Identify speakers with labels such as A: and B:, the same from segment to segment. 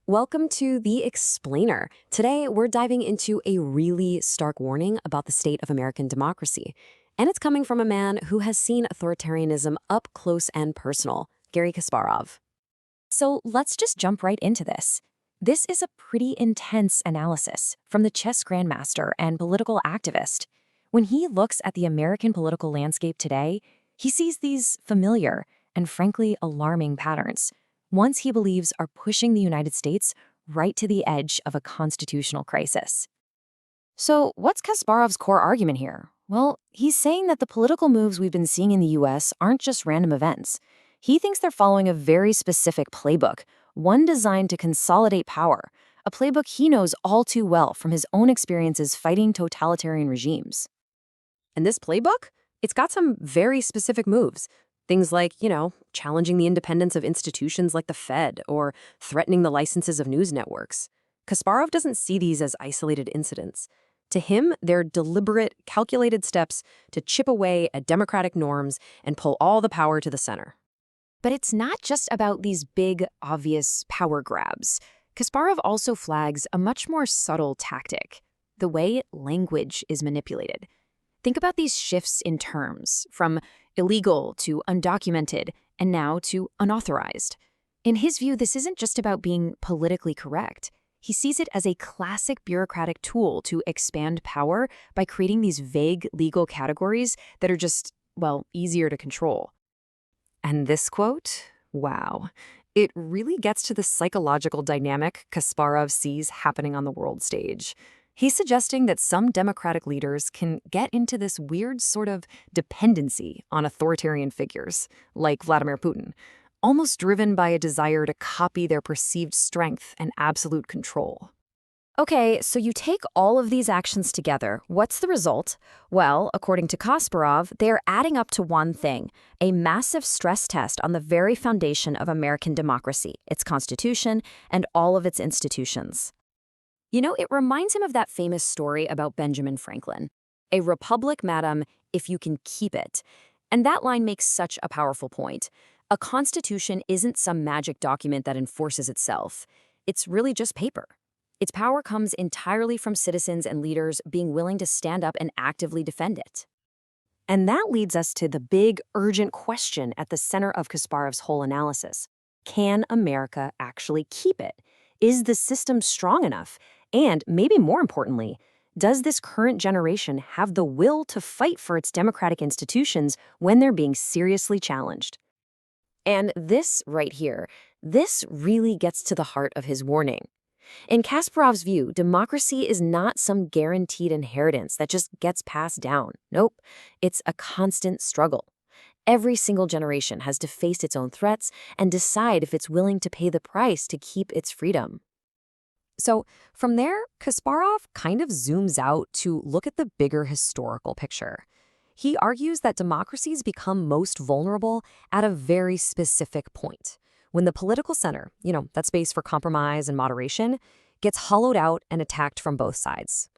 A: Welcome to The Explainer. Today, we're diving into a really stark warning about the state of American democracy. And it's coming from a man who has seen authoritarianism up close and personal, Garry Kasparov.
B: So let's just jump right into this. This is a pretty intense analysis from the chess grandmaster and political activist. When he looks at the American political landscape today, he sees these familiar and frankly alarming patterns, ones he believes are pushing the United States right to the edge of a constitutional crisis. So, what's Kasparov's core argument here? Well, he's saying that the political moves we've been seeing in the US aren't just random events. He thinks they're following a very specific playbook, one designed to consolidate power, a playbook he knows all too well from his own experiences fighting totalitarian regimes.
A: And this playbook? It's got some very specific moves. Things like, challenging the independence of institutions like the Fed or threatening the licenses of news networks. Kasparov doesn't see these as isolated incidents. To him, they're deliberate, calculated steps to chip away at democratic norms and pull all the power to the center.
B: But it's not just about these big, obvious power grabs. Kasparov also flags a much more subtle tactic, the way language is manipulated. Think about these shifts in terms, from illegal to undocumented, and now to unauthorized. In his view, this isn't just about being politically correct. He sees it as a classic bureaucratic tool to expand power by creating these vague legal categories that are just, easier to control.
A: And this quote, wow, it really gets to the psychological dynamic Kasparov sees happening on the world stage. He's suggesting that some democratic leaders can get into this weird sort of dependency on authoritarian figures, like Vladimir Putin, almost driven by a desire to copy their perceived strength and absolute control.
B: Okay, so you take all of these actions together. What's the result? Well, according to Kasparov, they're adding up to one thing, a massive stress test on the very foundation of American democracy, its constitution, and all of its institutions. It reminds him of that famous story about Benjamin Franklin. A republic, madam, if you can keep it. And that line makes such a powerful point. A constitution isn't some magic document that enforces itself. It's really just paper. Its power comes entirely from citizens and leaders being willing to stand up and actively defend it. And that leads us to the big, urgent question at the center of Kasparov's whole analysis. Can America actually keep it? Is the system strong enough? And, maybe more importantly, does this current generation have the will to fight for its democratic institutions when they're being seriously challenged? And this right here, this really gets to the heart of his warning. In Kasparov's view, democracy is not some guaranteed inheritance that just gets passed down. Nope, it's a constant struggle. Every single generation has to face its own threats and decide if it's willing to pay the price to keep its freedom. So from there, Kasparov kind of zooms out to look at the bigger historical picture. He argues that democracies become most vulnerable at a very specific point, when the political center, that space for compromise and moderation, gets hollowed out and attacked from both sides.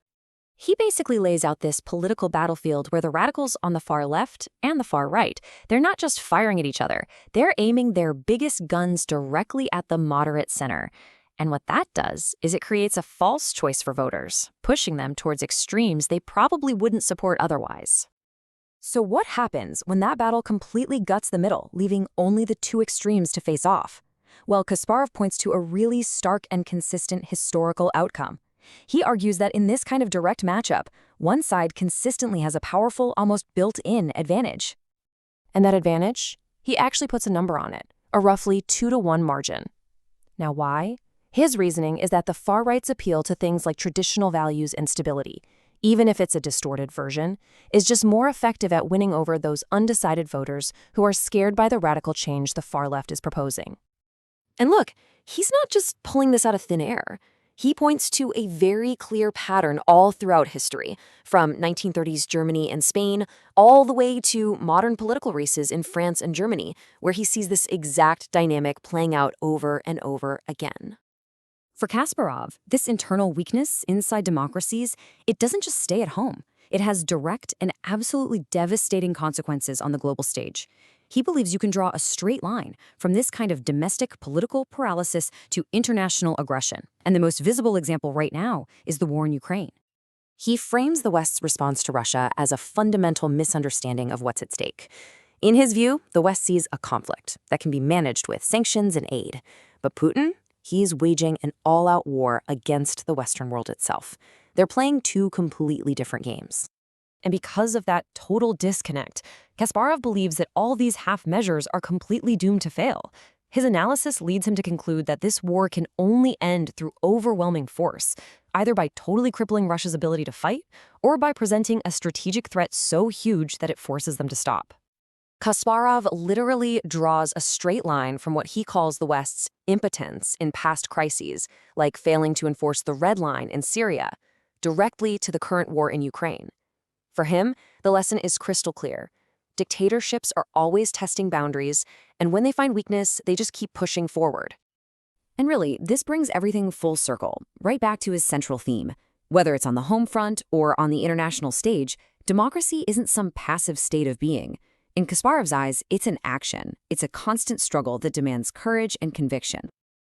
B: He basically lays out this political battlefield where the radicals on the far left and the far right, they're not just firing at each other, they're aiming their biggest guns directly at the moderate center. And what that does is it creates a false choice for voters, pushing them towards extremes they probably wouldn't support otherwise. So what happens when that battle completely guts the middle, leaving only the two extremes to face off? Well, Kasparov points to a really stark and consistent historical outcome. He argues that in this kind of direct matchup, one side consistently has a powerful, almost built-in advantage. And that advantage? He actually puts a number on it, a roughly 2-to-1 margin. Now why? His reasoning is that the far-right's appeal to things like traditional values and stability, even if it's a distorted version, is just more effective at winning over those undecided voters who are scared by the radical change the far left is proposing. And look, he's not just pulling this out of thin air. He points to a very clear pattern all throughout history, from 1930s Germany and Spain, all the way to modern political races in France and Germany, where he sees this exact dynamic playing out over and over again. For Kasparov, this internal weakness inside democracies, it doesn't just stay at home. It has direct and absolutely devastating consequences on the global stage. He believes you can draw a straight line from this kind of domestic political paralysis to international aggression. And the most visible example right now is the war in Ukraine. He frames the West's response to Russia as a fundamental misunderstanding of what's at stake. In his view, the West sees a conflict that can be managed with sanctions and aid. But Putin, he's waging an all-out war against the Western world itself. They're playing two completely different games. And because of that total disconnect, Kasparov believes that all these half measures are completely doomed to fail. His analysis leads him to conclude that this war can only end through overwhelming force, either by totally crippling Russia's ability to fight or by presenting a strategic threat so huge that it forces them to stop. Kasparov literally draws a straight line from what he calls the West's impotence in past crises, like failing to enforce the Red Line in Syria, directly to the current war in Ukraine. For him, the lesson is crystal clear. Dictatorships are always testing boundaries, and when they find weakness, they just keep pushing forward. And really, this brings everything full circle, right back to his central theme. Whether it's on the home front or on the international stage, democracy isn't some passive state of being. In Kasparov's eyes, it's an action. It's a constant struggle that demands courage and conviction.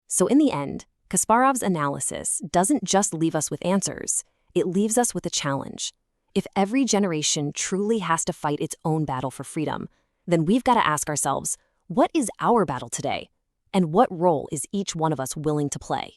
B: So in the end, Kasparov's analysis doesn't just leave us with answers. It leaves us with a challenge. If every generation truly has to fight its own battle for freedom, then we've got to ask ourselves, what is our battle today? And what role is each one of us willing to play?